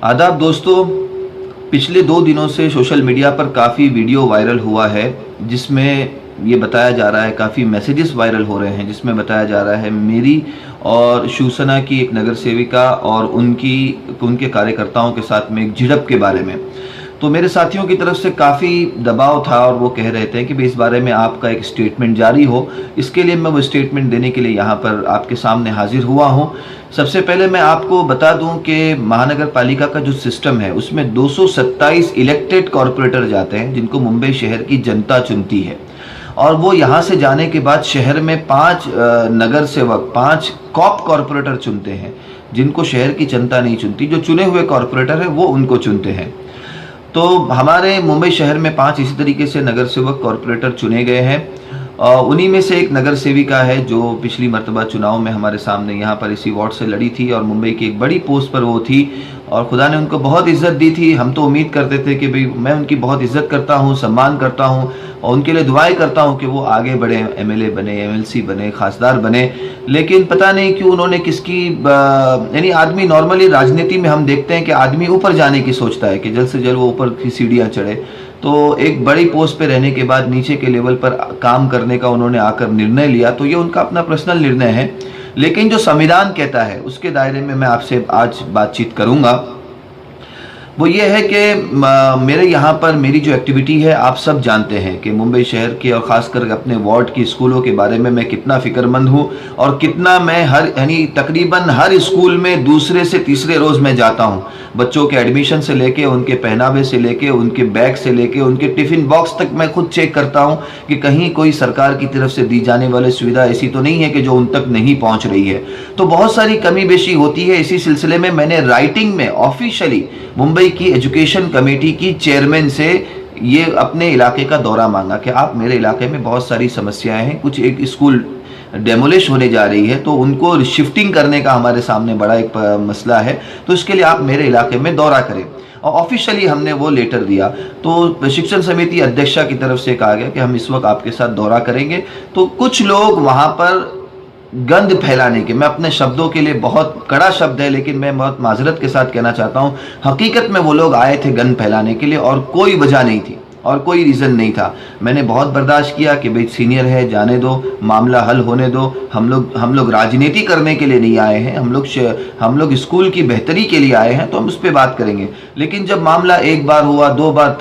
आदाब दोस्तों, पिछले 2 दिनों से सोशल मीडिया पर काफ़ी वीडियो वायरल हुआ है जिसमें ये बताया जा रहा है, काफ़ी मैसेजेस वायरल हो रहे हैं जिसमें बताया जा रहा है मेरी और शिवसेना की एक नगर सेविका और उनके कार्यकर्ताओं के साथ में एक झड़प के बारे में। तो मेरे साथियों की तरफ से काफ़ी दबाव था और वो कह रहे थे कि भाई इस बारे में आपका एक स्टेटमेंट जारी हो। इसके लिए मैं वो स्टेटमेंट देने के लिए यहाँ पर आपके सामने हाजिर हुआ हूँ। सबसे पहले मैं आपको बता दूं कि महानगर पालिका का जो सिस्टम है उसमें 227 इलेक्टेड कॉरपोरेटर जाते हैं जिनको मुंबई शहर की जनता चुनती है, और वो यहाँ से जाने के बाद शहर में 5 नगर सेवक, 5 कॉप कॉरपोरेटर चुनते हैं जिनको शहर की जनता नहीं चुनती। जो चुने हुए कॉरपोरेटर है वो उनको चुनते हैं। तो हमारे मुंबई शहर में 5 इसी तरीके से नगर सेवक कॉरपोरेटर चुने गए हैं। उन्हीं में से एक नगर सेविका है जो पिछली मर्तबा चुनाव में हमारे सामने यहाँ पर इसी वार्ड से लड़ी थी और मुंबई की एक बड़ी पोस्ट पर वो थी और खुदा ने उनको बहुत इज्जत दी थी। हम तो उम्मीद करते थे कि भाई मैं उनकी बहुत इज्जत करता हूँ, सम्मान करता हूँ और उनके लिए दुआएं करता हूँ कि वो आगे बढ़े, एमएलए बने, एमएलसी बने, खासदार बने। लेकिन पता नहीं क्यों उन्होंने यानी आदमी नॉर्मली राजनीति में हम देखते हैं कि आदमी ऊपर जाने की सोचता है कि जल्द से जल्द वो ऊपर की सीढ़ियाँ चढ़े। तो एक बड़ी पोस्ट पे रहने के बाद नीचे के लेवल पर काम करने का उन्होंने आकर निर्णय लिया, तो ये उनका अपना पर्सनल निर्णय है। लेकिन जो संविधान कहता है उसके दायरे में मैं आपसे आज बातचीत करूंगा। वो ये है कि मेरे यहाँ पर मेरी जो एक्टिविटी है, आप सब जानते हैं कि मुंबई शहर के और ख़ासकर अपने वार्ड की स्कूलों के बारे में मैं कितना फ़िक्रमंद हूँ और कितना मैं तकरीबन हर स्कूल में दूसरे से तीसरे रोज़ मैं जाता हूँ। बच्चों के एडमिशन से लेके, उनके पहनावे से लेके, उनके बैग से लेके, उनके टिफ़िन बॉक्स तक मैं खुद चेक करता हूँ कि कहीं कोई सरकार की तरफ से दी जाने वाली सुविधा ऐसी तो नहीं है कि जो उन तक नहीं पहुँच रही है। तो बहुत सारी कमी बेशी होती है। इसी सिलसिले में मैंने राइटिंग में ऑफिशियली मुंबई की एजुकेशन कमेटी की चेयरमैन से ये अपने इलाके का दौरा मांगा कि आप मेरे इलाके में बहुत सारी समस्याएं हैं, कुछ एक स्कूल डेमोलिश होने जा रही है तो उनको शिफ्टिंग करने का हमारे सामने बड़ा एक मसला है, तो इसके लिए आप मेरे इलाके में दौरा करें। और ऑफिशियली हमने वो लेटर दिया। तो शिक्षण समिति अध्यक्षा की तरफ से कहा गया कि हम इस वक्त आपके साथ दौरा करेंगे। तो कुछ लोग वहाँ पर गंद फैलाने के, मैं अपने शब्दों के लिए बहुत कड़ा शब्द है लेकिन मैं बहुत माजरत के साथ कहना चाहता हूँ, हकीकत में वो लोग आए थे गंद फैलाने के लिए और कोई वजह नहीं थी और कोई रीज़न नहीं था। मैंने बहुत बर्दाश्त किया कि भाई सीनियर है, जाने दो, मामला हल होने दो। हम लोग राजनीति करने के लिए नहीं आए हैं, हम लोग स्कूल की बेहतरी के लिए आए हैं, तो हम उस पर बात करेंगे। लेकिन जब मामला एक बार हुआ, 2 बार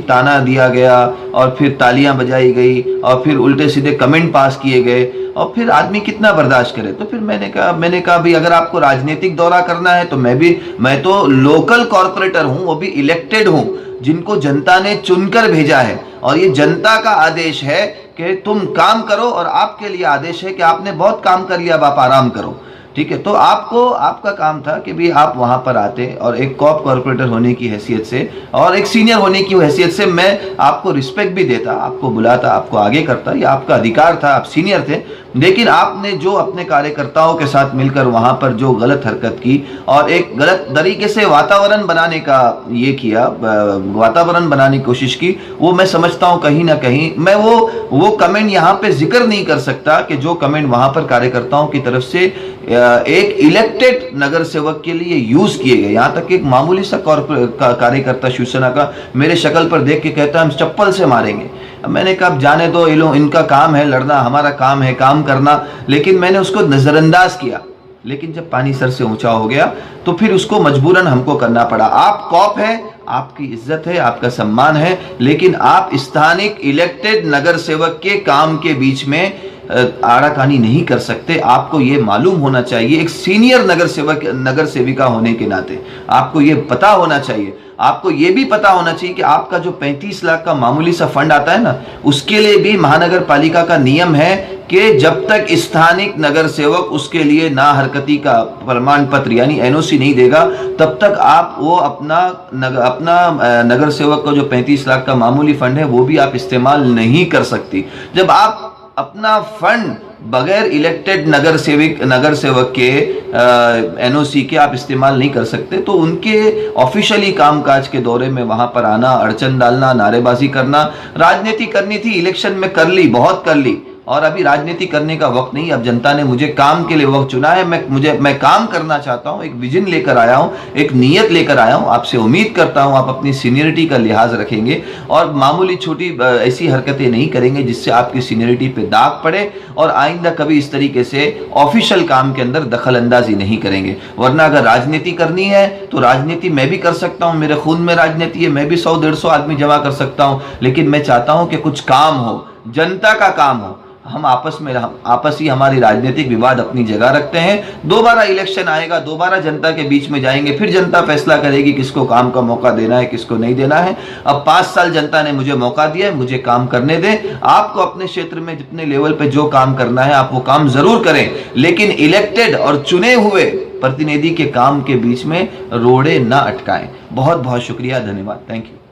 ताना दिया गया और फिर तालियां बजाई गई और फिर उल्टे सीधे कमेंट पास किए गए और फिर आदमी कितना बर्दाश्त करे। तो फिर मैंने कहा भाई अगर आपको राजनीतिक दौरा करना है तो मैं तो लोकल कॉरपोरेटर हूं, वो भी इलेक्टेड हूं, जिनको जनता ने चुनकर भेजा है और ये जनता का आदेश है कि तुम काम करो और आपके लिए आदेश है कि आपने बहुत काम कर लिया, अब आप आराम करो। ठीक है, तो आपका काम था कि भी आप वहां पर आते और एक कॉप कॉरपोरेटर होने की हैसियत से और एक सीनियर होने की हैसियत से मैं आपको रिस्पेक्ट भी देता, आपको बुलाता, आपको आगे करता, ये आपका अधिकार था, आप सीनियर थे। लेकिन आपने जो अपने कार्यकर्ताओं के साथ मिलकर वहां पर जो गलत हरकत की और एक गलत तरीके से वातावरण बनाने का ये किया, वातावरण बनाने की कोशिश की, वो मैं समझता हूं कहीं ना कहीं मैं वो कमेंट यहाँ पे जिक्र नहीं कर सकता कि जो कमेंट वहां पर कार्यकर्ताओं की तरफ से एक इलेक्टेड नगर सेवक के लिए यूज किए गए। यहां तक एक मामूली सा कार्यकर्ता शिवसेना का मेरे शक्ल पर देख के कहता है हम चप्पल से मारेंगे। मैंने कहा जाने दो, ये लोग, इनका काम है लड़ना, हमारा काम है काम करना। लेकिन मैंने उसको नजरअंदाज किया। लेकिन जब पानी सर से ऊंचा हो गया तो फिर उसको मजबूरन हमको करना पड़ा। आप कॉप है, आपकी इज्जत है, आपका सम्मान है, लेकिन आप स्थानिक इलेक्टेड नगर सेवक के काम के बीच में आड़ाकानी नहीं कर सकते। आपको ये मालूम होना चाहिए, एक सीनियर नगर सेविका होने के नाते आपको ये पता होना चाहिए। आपको ये भी पता होना चाहिए कि आपका जो 35 लाख का मामूली सा फंड आता है ना, उसके लिए भी महानगर पालिका का नियम है कि जब तक स्थानिक नगर सेवक उसके लिए ना हरकती का प्रमाण पत्र यानी एनओसी नहीं देगा, तब तक आप वो अपना नगर सेवक का जो 35 लाख का मामूली फंड है वो भी आप इस्तेमाल नहीं कर सकती। जब आप अपना फंड बगैर इलेक्टेड नगर सेवक के एनओसी के आप इस्तेमाल नहीं कर सकते, तो उनके ऑफिशियली कामकाज के दौरे में वहां पर आना, अड़चन डालना, नारेबाजी करना, राजनीति करनी थी, इलेक्शन में कर ली, बहुत कर ली, और अभी राजनीति करने का वक्त नहीं। अब जनता ने मुझे काम के लिए वक्त चुना है। मैं काम करना चाहता हूं, एक विजन लेकर आया हूं, एक नीयत लेकर आया हूं। आपसे उम्मीद करता हूं आप अपनी सीनियरिटी का लिहाज रखेंगे और मामूली छोटी ऐसी हरकतें नहीं करेंगे जिससे आपकी सीनियरिटी पे दाग पड़े, और आइंदा कभी इस तरीके से ऑफिशियल काम के अंदर दखल अंदाजी नहीं करेंगे। वरना अगर राजनीति करनी है तो राजनीति मैं भी कर सकता हूं, मेरे खून में राजनीति है, मैं भी 100-150 आदमी जमा कर सकता हूं, लेकिन मैं चाहता हूं कि कुछ काम हो, जनता का काम हो। हम आपस ही हमारी राजनीतिक विवाद अपनी जगह रखते हैं। दोबारा इलेक्शन आएगा, दोबारा जनता के बीच में जाएंगे, फिर जनता फैसला करेगी किसको काम का मौका देना है, किसको नहीं देना है। अब 5 साल जनता ने मुझे मौका दिया है, मुझे काम करने दें। आपको अपने क्षेत्र में जितने लेवल पे जो काम करना है आप वो काम जरूर करें, लेकिन इलेक्टेड और चुने हुए प्रतिनिधि के काम के बीच में रोड़े ना अटकाएं। बहुत बहुत शुक्रिया, धन्यवाद, थैंक यू।